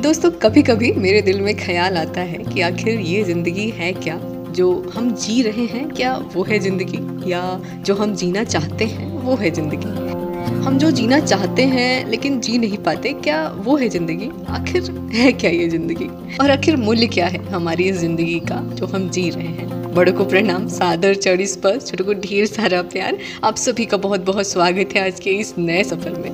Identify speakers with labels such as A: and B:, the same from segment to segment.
A: दोस्तों, कभी कभी मेरे दिल में ख्याल आता है कि आखिर ये ज़िंदगी है क्या जो हम जी रहे हैं। क्या वो है ज़िंदगी, या जो हम जीना चाहते हैं वो है ज़िंदगी। हम जो जीना चाहते हैं लेकिन जी नहीं पाते, क्या वो है ज़िंदगी? आखिर है क्या ये ज़िंदगी, और आखिर मूल्य क्या है हमारी इस ज़िंदगी का जो हम जी रहे हैं। बड़ों को प्रणाम, सादर चढ़ी पर, छोटों को ढेर सारा प्यार। आप सभी का बहुत बहुत स्वागत है आज के इस नए सफर में।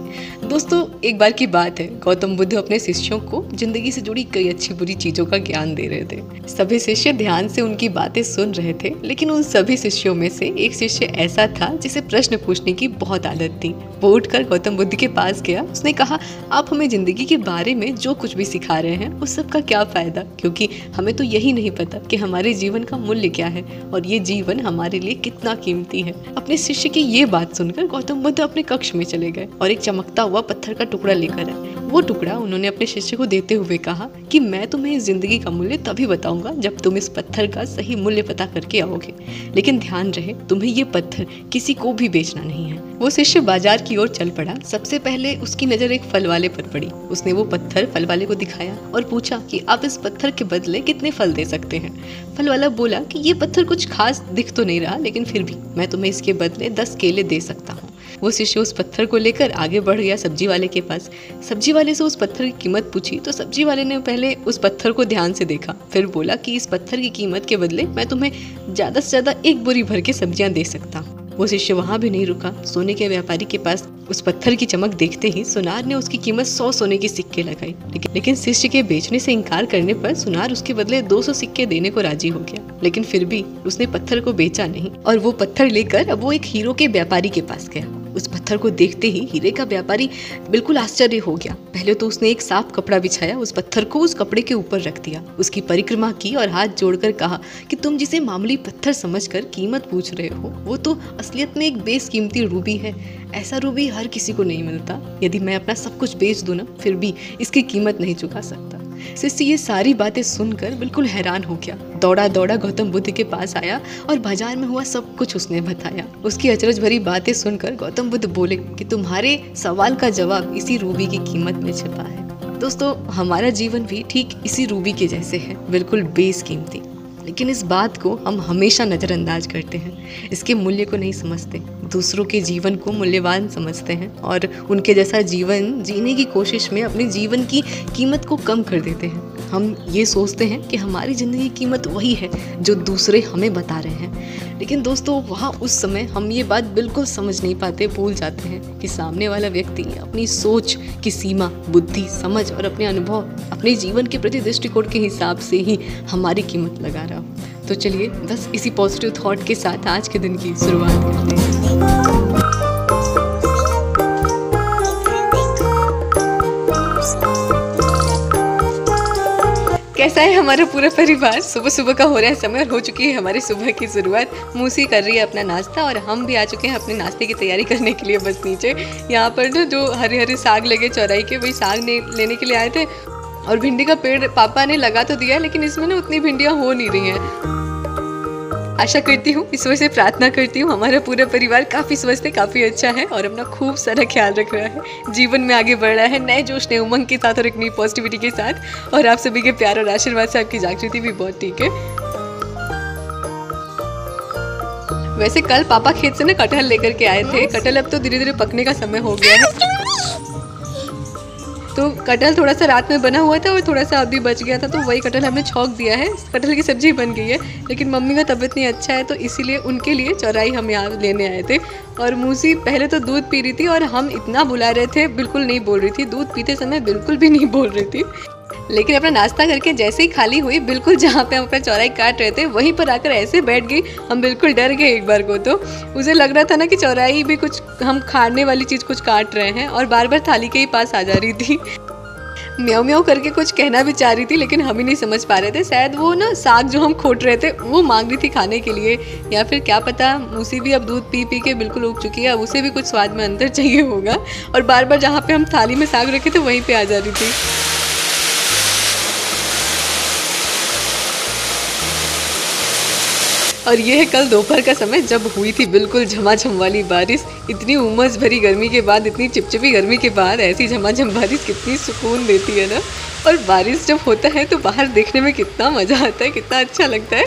A: दोस्तों, एक बार की बात है, गौतम बुद्ध अपने शिष्यों को जिंदगी से जुड़ी कई अच्छी बुरी चीज़ों का ज्ञान दे रहे थे। सभी शिष्य ध्यान से उनकी बातें सुन रहे थे, लेकिन उन सभी शिष्यों में से एक शिष्य ऐसा था जिसे प्रश्न पूछने की बहुत आदत थी। वो उठकर गौतम बुद्ध के पास गया। उसने कहा, आप हमें जिंदगी के बारे में जो कुछ भी सिखा रहे हैं उस सब का क्या फ़ायदा, क्योंकि हमें तो यही नहीं पता कि हमारे जीवन का मूल्य क्या है और ये जीवन हमारे लिए कितना कीमती है। अपने शिष्य की ये बात सुनकर गौतम बुद्ध अपने कक्ष में चले गए और एक चमकता हुआ पत्थर का टुकड़ा लेकर आए। वो टुकड़ा उन्होंने अपने शिष्य को देते हुए कहा कि मैं तुम्हें इस जिंदगी का मूल्य तभी बताऊंगा जब तुम इस पत्थर का सही मूल्य पता करके आओगे, लेकिन ध्यान रहे तुम्हें ये पत्थर किसी को भी बेचना नहीं है। वो शिष्य बाजार की ओर चल पड़ा। सबसे पहले उसकी नजर एक फल वाले पर पड़ी। उसने वो पत्थर फल वाले को दिखाया और पूछा कि आप इस पत्थर के बदले कितने फल दे सकते हैं। फल वाला बोला कि ये पत्थर कुछ खास दिख तो नहीं रहा, लेकिन फिर भी मैं तुम्हें इसके बदले 10 केले दे सकता हूँ। वो शिष्य उस पत्थर को लेकर आगे बढ़ गया सब्जी वाले के पास। सब्जी वाले से उस पत्थर की कीमत पूछी तो सब्जी वाले ने पहले उस पत्थर को ध्यान से देखा, फिर बोला कि इस पत्थर की कीमत के बदले मैं तुम्हें ज़्यादा से ज़्यादा एक बोरी भर के सब्जियां दे सकता हूँ। वो शिष्य वहाँ भी नहीं रुका। सोने के व्यापारी के पास उस पत्थर की चमक देखते ही सुनार ने उसकी कीमत 100 सोने के सिक्के लगाई, लेकिन शिष्य के बेचने से इनकार करने पर सुनार उसके बदले 200 सिक्के देने को राजी हो गया। लेकिन फिर भी उसने पत्थर को बेचा नहीं और वो पत्थर लेकर अब वो एक हीरो के व्यापारी के पास गया। उस पत्थर को देखते ही हीरे का व्यापारी बिल्कुल आश्चर्य हो गया। पहले तो उसने एक साफ कपड़ा बिछाया, उस पत्थर को उस कपड़े के ऊपर रख दिया, उसकी परिक्रमा की और हाथ जोड़कर कहा कि तुम जिसे मामूली पत्थर समझकर कीमत पूछ रहे हो वो तो असलियत में एक बेशकीमती रूबी है। ऐसा रूबी हर किसी को नहीं मिलता। यदि मैं अपना सब कुछ बेच दूं ना, फिर भी इसकी कीमत नहीं चुका सकता। शिष्य ये सारी बातें सुनकर बिल्कुल हैरान हो गया। दौड़ा दौड़ा गौतम बुद्ध के पास आया और बाजार में हुआ सब कुछ उसने बताया। उसकी अचरज भरी बातें सुनकर गौतम बुद्ध बोले कि तुम्हारे सवाल का जवाब इसी रूबी की कीमत में छिपा है। दोस्तों, हमारा जीवन भी ठीक इसी रूबी के जैसे है, बिल्कुल बेशकीमती। लेकिन इस बात को हम हमेशा नज़रअंदाज करते हैं, इसके मूल्य को नहीं समझते, दूसरों के जीवन को मूल्यवान समझते हैं और उनके जैसा जीवन जीने की कोशिश में अपने जीवन की कीमत को कम कर देते हैं। हम ये सोचते हैं कि हमारी ज़िंदगी की कीमत वही है जो दूसरे हमें बता रहे हैं, लेकिन दोस्तों वहाँ उस समय हम ये बात बिल्कुल समझ नहीं पाते, भूल जाते हैं कि सामने वाला व्यक्ति अपनी सोच की सीमा, बुद्धि, समझ और अपने अनुभव, अपने जीवन के प्रति दृष्टिकोण के हिसाब से ही हमारी कीमत लगा रहा हो। तो चलिए बस इसी पॉजिटिव थॉट के साथ आज के दिन की शुरुआत करते हैं। कैसा है हमारा पूरा परिवार? सुबह सुबह का हो रहा है समय और हो चुकी है हमारी सुबह की शुरुआत। मूसी कर रही है अपना नाश्ता और हम भी आ चुके हैं अपने नाश्ते की तैयारी करने के लिए। बस नीचे यहाँ पर ना जो हरे हरे साग लगे चौराई के, वही साग लेने के लिए आए थे। और भिंडी का पेड़ पापा ने लगा तो दिया है, लेकिन इसमें ना उतनी भिंडियाँ हो नहीं रही हैं। आशा करती हूँ, ईश्वर से प्रार्थना करती हूँ हमारा पूरा परिवार काफ़ी स्वस्थ है, काफ़ी अच्छा है और अपना खूब सारा ख्याल रख रहा है, जीवन में आगे बढ़ रहा है नए जोश, नए उमंग के साथ और एक नई पॉजिटिविटी के साथ। और आप सभी के प्यार और आशीर्वाद से आपकी जागृति भी बहुत ठीक है। वैसे कल पापा खेत से ना कटहल लेकर के आए थे। कटहल अब तो धीरे धीरे पकने का समय हो गया है, तो कटहल थोड़ा सा रात में बना हुआ था और थोड़ा सा अभी बच गया था, तो वही कटहल हमने छौंक दिया है। कटहल की सब्जी बन गई है, लेकिन मम्मी का तबीयत नहीं अच्छा है तो इसीलिए उनके लिए चौराई हम यहाँ लेने आए थे। और मूसी पहले तो दूध पी रही थी और हम इतना बुला रहे थे, बिल्कुल नहीं बोल रही थी। दूध पीते समय बिल्कुल भी नहीं बोल रही थी, लेकिन अपना नाश्ता करके जैसे ही खाली हुई, बिल्कुल जहाँ पे हम अपना चौराई काट रहे थे वहीं पर आकर ऐसे बैठ गई। हम बिल्कुल डर गए एक बार को, तो उसे लग रहा था ना कि चौराई भी कुछ हम खाने वाली चीज़ कुछ काट रहे हैं और बार बार थाली के ही पास आ जा रही थी। म्याऊ म्याऊ करके कुछ कहना भी चाह रही थी, लेकिन हम ही नहीं समझ पा रहे थे। शायद वो ना साग जो हम खोट रहे थे वो मांग रही थी खाने के लिए, या फिर क्या पता। मूसी भी अब दूध पी पी के बिल्कुल उग चुकी है, अब उसे भी कुछ स्वाद में अंतर चाहिए होगा और बार बार जहाँ पे हम थाली में साग रखे थे वहीं पे आ जा रही थी। और ये है कल दोपहर का समय, जब हुई थी बिल्कुल झमाझम वाली बारिश। इतनी उमस भरी गर्मी के बाद, इतनी चिपचिपी गर्मी के बाद ऐसी झमाझम बारिश कितनी सुकून देती है ना। और बारिश जब होता है तो बाहर देखने में कितना मज़ा आता है, कितना अच्छा लगता है।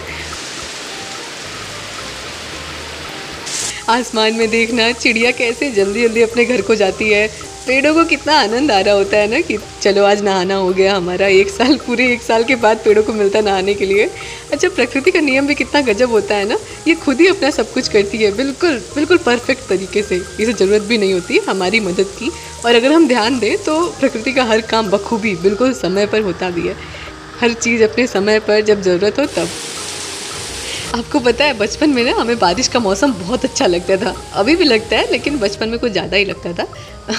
A: आसमान में देखना चिड़िया कैसे जल्दी जल्दी अपने घर को जाती है, पेड़ों को कितना आनंद आ रहा होता है ना कि चलो आज नहाना हो गया हमारा। पूरे एक साल के बाद पेड़ों को मिलता नहाने के लिए। अच्छा, प्रकृति का नियम भी कितना गजब होता है ना, ये खुद ही अपना सब कुछ करती है, बिल्कुल बिल्कुल परफेक्ट तरीके से। इसे ज़रूरत भी नहीं होती हमारी मदद की, और अगर हम ध्यान दें तो प्रकृति का हर काम बखूबी बिल्कुल समय पर होता भी है। हर चीज़ अपने समय पर, जब ज़रूरत हो तब। आपको पता है बचपन में ना हमें बारिश का मौसम बहुत अच्छा लगता था, अभी भी लगता है लेकिन बचपन में कुछ ज़्यादा ही लगता था।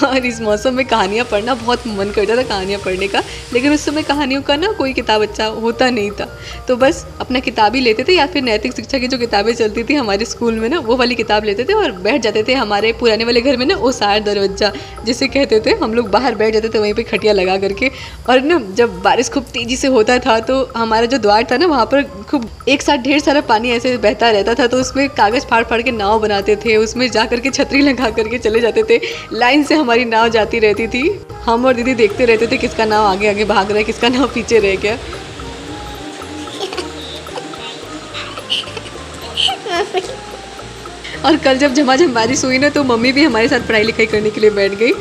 A: और इस मौसम में कहानियाँ पढ़ना बहुत मन करता था, कहानियाँ पढ़ने का। लेकिन उस समय कहानियों का ना कोई किताब अच्छा होता नहीं था, तो बस अपना किताब ही लेते थे, या फिर नैतिक शिक्षा की जो किताबें चलती थी हमारे स्कूल में ना, वो वाली किताब लेते थे और बैठ जाते थे हमारे पुराने वाले घर में ना, ओसार दरवाजा जिसे कहते थे। हम लोग बाहर बैठ जाते थे वहीं पर खटिया लगा करके, और ना जब बारिश खूब तेज़ी से होता था तो हमारा जो द्वार था ना, वहाँ पर खूब एक साथ ढेर सारा पानी ऐसे बहता रहता था, तो उसमें कागज़ फाड़ फाड़ के नाव बनाते थे, उसमें जा करके छतरी लगा करके चले जाते थे। लाइन से हमारी नाव जाती रहती थी, हम और दीदी देखते रहते थे किसका नाव आगे आगे भाग रहा है, किसका नाव पीछे रह गया। और कल जब झमाझम बारिश हुई ना, तो मम्मी भी हमारे साथ पढ़ाई लिखाई करने के लिए बैठ गई।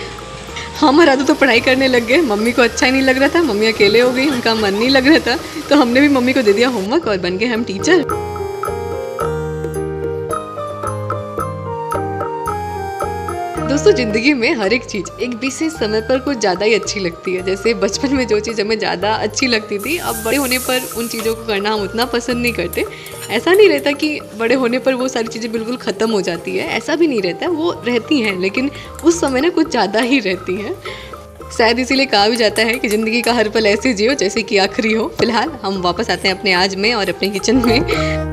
A: हम और आदू तो पढ़ाई करने लग गए, मम्मी को अच्छा ही नहीं लग रहा था, मम्मी अकेले हो गई, उनका मन नहीं लग रहा था, तो हमने भी मम्मी को दे दिया होमवर्क और बन गए हम टीचर। दोस्तों, ज़िंदगी में हर एक चीज़ एक विशेष समय पर कुछ ज़्यादा ही अच्छी लगती है। जैसे बचपन में जो चीज़ हमें ज़्यादा अच्छी लगती थी, अब बड़े होने पर उन चीज़ों को करना हम उतना पसंद नहीं करते। ऐसा नहीं रहता कि बड़े होने पर वो सारी चीज़ें बिल्कुल ख़त्म हो जाती है, ऐसा भी नहीं रहता, वो रहती हैं, लेकिन उस समय ना कुछ ज़्यादा ही रहती हैं। शायद इसीलिए कहा भी जाता है कि ज़िंदगी का हर पल ऐसे जियो जैसे कि आखिरी हो। फिलहाल हम वापस आते हैं अपने आज में और अपने किचन में।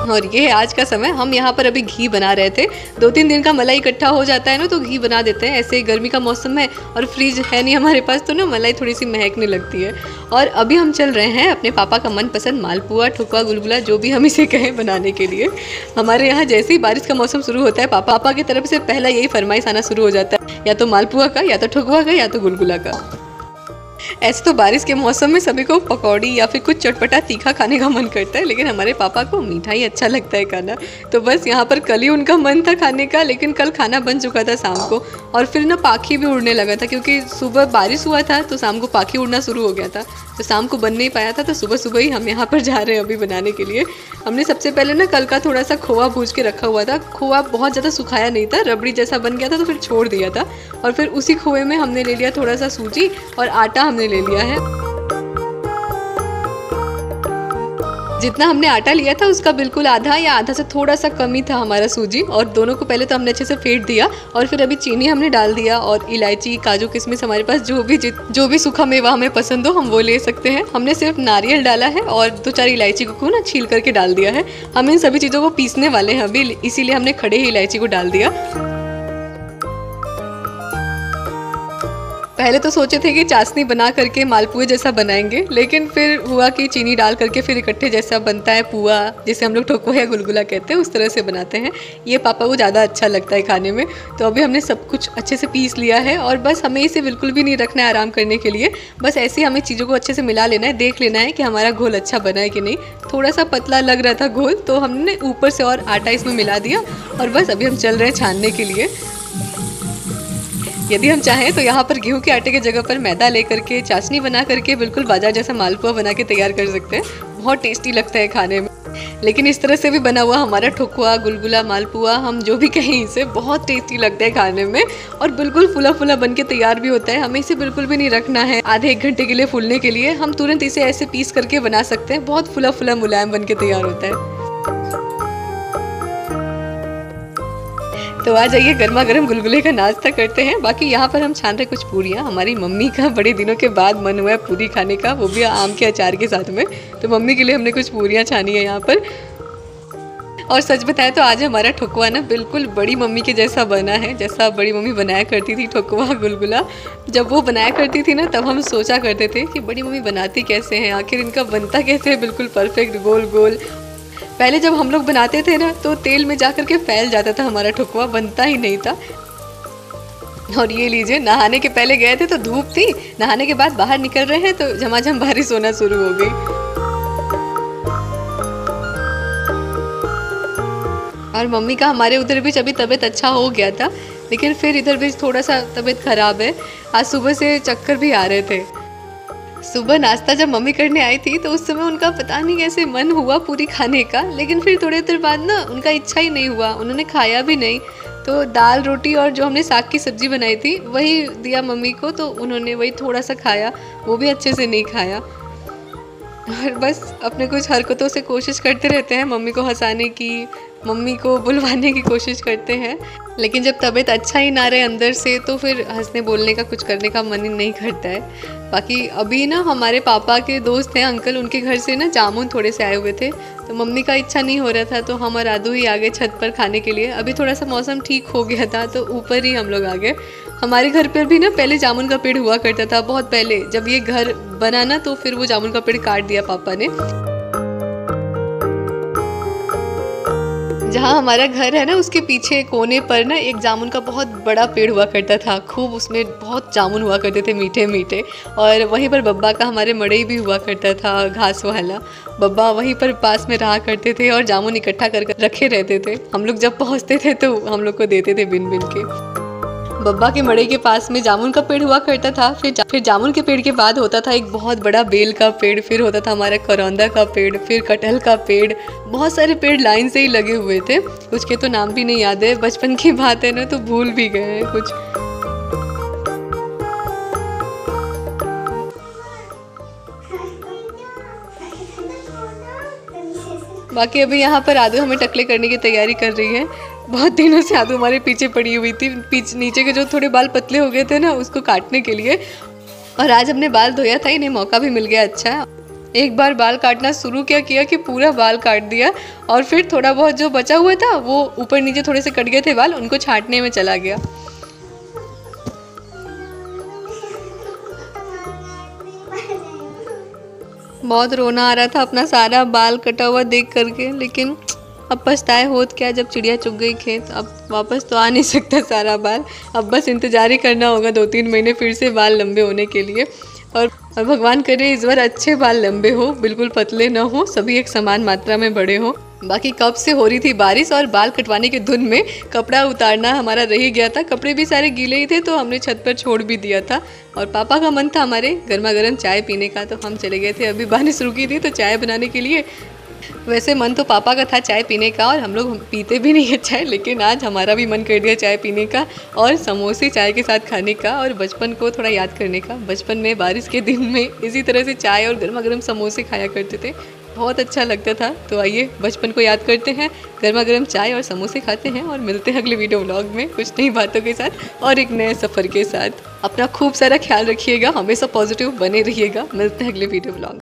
A: और ये है आज का समय। हम यहाँ पर अभी घी बना रहे थे, 2-3 दिन का मलाई इकट्ठा हो जाता है ना, तो घी बना देते हैं। ऐसे गर्मी का मौसम है और फ्रिज है नहीं हमारे पास, तो ना मलाई थोड़ी सी महकने लगती है। और अभी हम चल रहे हैं अपने पापा का मनपसंद मालपुआ, ठुकवा, गुलगुला, जो भी हम इसे कहें, बनाने के लिए। हमारे यहाँ जैसे ही बारिश का मौसम शुरू होता है, पापा की तरफ से पहला यही फरमाइश आना शुरू हो जाता है, या तो मालपुआ का, या तो ठुकवा का, या तो गुलगुला का। ऐसे तो बारिश के मौसम में सभी को पकौड़ी या फिर कुछ चटपटा तीखा खाने का मन करता है, लेकिन हमारे पापा को मीठा ही अच्छा लगता है खाना। तो बस यहाँ पर कल ही उनका मन था खाने का, लेकिन कल खाना बन चुका था शाम को, और फिर ना पाखी भी उड़ने लगा था, क्योंकि सुबह बारिश हुआ था तो शाम को पाखी उड़ना शुरू हो गया था। तो शाम को बन नहीं पाया था, तो सुबह सुबह ही हम यहाँ पर जा रहे हैं अभी बनाने के लिए। हमने सबसे पहले ना कल का थोड़ा सा खोआ भूज के रखा हुआ था। खोआ बहुत ज़्यादा सुखाया नहीं था, रबड़ी जैसा बन गया था, तो फिर छोड़ दिया था। और फिर उसी खोए में हमने ले लिया थोड़ा सा सूजी और आटा हमने ले लिया है। जितना हमने आटा लिया था उसका बिल्कुल आधा या आधा से थोड़ा सा कम ही था हमारा सूजी, और दोनों को पहले तो हमने अच्छे से फेंट दिया, और फिर अभी चीनी हमने डाल दिया, और इलायची, काजू, किशमिश, हमारे पास जो भी सूखा मेवा हमें पसंद हो हम वो ले सकते हैं। हमने सिर्फ नारियल डाला है और 2-4 इलायची को ना छील करके डाल दिया है। हम इन सभी चीज़ों को पीसने वाले हैं अभी, इसीलिए हमने खड़े ही इलायची को डाल दिया। पहले तो सोचे थे कि चाशनी बना करके मालपुए जैसा बनाएंगे, लेकिन फिर हुआ कि चीनी डाल करके फिर इकट्ठे जैसा बनता है पुआ, जिसे हम लोग ठोकुआ या गुलगुला कहते हैं, उस तरह से बनाते हैं। ये पापा को ज़्यादा अच्छा लगता है खाने में। तो अभी हमने सब कुछ अच्छे से पीस लिया है, और बस हमें इसे बिल्कुल भी नहीं रखना है आराम करने के लिए। बस ऐसे ही हमें चीज़ों को अच्छे से मिला लेना है, देख लेना है कि हमारा घोल अच्छा बना है कि नहीं। थोड़ा सा पतला लग रहा था घोल, तो हमने ऊपर से और आटा इसमें मिला दिया, और बस अभी हम चल रहे हैं छानने के लिए। यदि हम चाहें तो यहाँ पर गेहूं के आटे की जगह पर मैदा लेकर के चाशनी बना करके बिल्कुल बाजार जैसा मालपुआ बना के तैयार कर सकते हैं। बहुत टेस्टी लगता है खाने में। लेकिन इस तरह से भी बना हुआ हमारा ठुकवा, गुलगुला, मालपुआ, हम जो भी कहें, इसे बहुत टेस्टी लगता है खाने में, और बिल्कुल फूला फूला बन के तैयार भी होता है। हमें इसे बिल्कुल भी नहीं रखना है आधे 1 घंटे के लिए फूलने के लिए। हम तुरंत इसे ऐसे पीस करके बना सकते हैं, बहुत फूला फूला मुलायम बन के तैयार होता है। तो आ जाइए गर्मा गर्म गुलगुले का नाश्ता करते हैं। बाकी यहाँ पर हम छान रहे कुछ पूरियाँ। हमारी मम्मी का बड़े दिनों के बाद मन हुआ है पूरी खाने का, वो भी आम के अचार के साथ में। तो मम्मी के लिए हमने कुछ पूरियाँ छानी है यहाँ पर। और सच बताएं तो आज हमारा ठुकवा ना बिल्कुल बड़ी मम्मी के जैसा बना है, जैसा बड़ी मम्मी बनाया करती थी ठुकवा, गुलगुला। जब वो बनाया करती थी ना, तब हम सोचा करते थे कि बड़ी मम्मी बनाती कैसे हैं, आखिर इनका बनता कैसे है बिल्कुल परफेक्ट गोल गोल। पहले जब हम लोग बनाते थे ना, तो तेल में जा कर के फैल जाता था हमारा ठुकवा, बनता ही नहीं था। और ये लीजिए, नहाने के पहले गए थे तो धूप थी, नहाने के बाद बाहर निकल रहे हैं तो झमाझम बारिश होना शुरू हो गई। और मम्मी का हमारे उधर भी अभी तबीयत अच्छा हो गया था, लेकिन फिर इधर भी थोड़ा सा तबीयत ख़राब है। आज सुबह से चक्कर भी आ रहे थे। सुबह नाश्ता जब मम्मी करने आई थी तो उस समय उनका पता नहीं कैसे मन हुआ पूरी खाने का, लेकिन फिर थोड़ी देर बाद ना उनका इच्छा ही नहीं हुआ, उन्होंने खाया भी नहीं। तो दाल रोटी और जो हमने साग की सब्ज़ी बनाई थी वही दिया मम्मी को, तो उन्होंने वही थोड़ा सा खाया, वो भी अच्छे से नहीं खाया। और बस अपने कुछ हरकतों से कोशिश करते रहते हैं मम्मी को हंसाने की, मम्मी को बुलवाने की कोशिश करते हैं, लेकिन जब तबीयत अच्छा ही ना रहे अंदर से तो फिर हंसने बोलने का कुछ करने का मन ही नहीं करता है। बाकी अभी ना हमारे पापा के दोस्त हैं अंकल, उनके घर से ना जामुन थोड़े से आए हुए थे, तो मम्मी का इच्छा नहीं हो रहा था तो हम और आदू ही आ गए छत पर खाने के लिए। अभी थोड़ा सा मौसम ठीक हो गया था तो ऊपर ही हम लोग आ गए। हमारे घर पर भी ना पहले जामुन का पेड़ हुआ करता था, बहुत पहले जब ये घर बना ना तो फिर वो जामुन का पेड़ काट दिया पापा ने। जहाँ हमारा घर है ना उसके पीछे कोने पर ना एक जामुन का बहुत बड़ा पेड़ हुआ करता था, खूब उसमें बहुत जामुन हुआ करते थे मीठे मीठे। और वहीं पर बब्बा का हमारे मड़ई भी हुआ करता था घास वाला, बब्बा वहीं पर पास में रहा करते थे और जामुन इकट्ठा कर रखे रहते थे। हम लोग जब पहुँचते थे तो हम लोग को देते थे बिन बिन के। बब्बा के मड़ई के पास में जामुन का पेड़ हुआ करता था, फिर जामुन के पेड़ के बाद होता था एक बहुत बड़ा बेल का पेड़, फिर होता था हमारा करौंदा का पेड़, फिर कटहल का पेड़। बहुत सारे पेड़ लाइन से ही लगे हुए थे, कुछ के तो नाम भी नहीं याद है, बचपन की बात है ना तो भूल भी गए हैं कुछ। बाकी अभी यहाँ पर आदू हमें टकले करने की तैयारी कर रही है। बहुत दिनों से आदू हमारे पीछे पड़ी हुई थी, नीचे के जो थोड़े बाल पतले हो गए थे ना उसको काटने के लिए, और आज हमने बाल धोया था, इन्हें मौका भी मिल गया। अच्छा, एक बार बाल काटना शुरू किया कि पूरा बाल काट दिया, और फिर थोड़ा बहुत जो बचा हुआ था वो ऊपर नीचे थोड़े से कट गए थे बाल, उनको छांटने में चला गया। बहुत रोना आ रहा था अपना सारा बाल कटा हुआ देख करके, लेकिन अब पछताए होत क्या, जब चिड़िया चुग गई खेत, अब वापस तो आ नहीं सकता सारा बाल। अब बस इंतज़ार ही करना होगा 2-3 महीने फिर से बाल लंबे होने के लिए। और भगवान करे इस बार अच्छे बाल लंबे हो, बिल्कुल पतले ना हो, सभी एक समान मात्रा में बड़े हो। बाकी कब से हो रही थी बारिश और बाल कटवाने के धुन में कपड़ा उतारना हमारा रह ही गया था। कपड़े भी सारे गीले ही थे तो हमने छत पर छोड़ भी दिया था, और पापा का मन था हमारे गर्मा गर्म चाय पीने का, तो हम चले गए थे। अभी बारिश रुकी थी तो चाय बनाने के लिए। वैसे मन तो पापा का था चाय पीने का, और हम लोग पीते भी नहीं है चाय, लेकिन आज हमारा भी मन कर दिया चाय पीने का और समोसे चाय के साथ खाने का, और बचपन को थोड़ा याद करने का। बचपन में बारिश के दिन में इसी तरह से चाय और गर्मा गर्म समोसे खाया करते थे, बहुत अच्छा लगता था। तो आइए बचपन को याद करते हैं, गर्मा गर्म चाय और समोसे खाते हैं, और मिलते हैं अगले वीडियो व्लॉग में कुछ नई बातों के साथ और एक नए सफ़र के साथ। अपना खूब सारा ख्याल रखिएगा, हमेशा पॉजिटिव बने रहिएगा। मिलते हैं अगले वीडियो व्लॉग।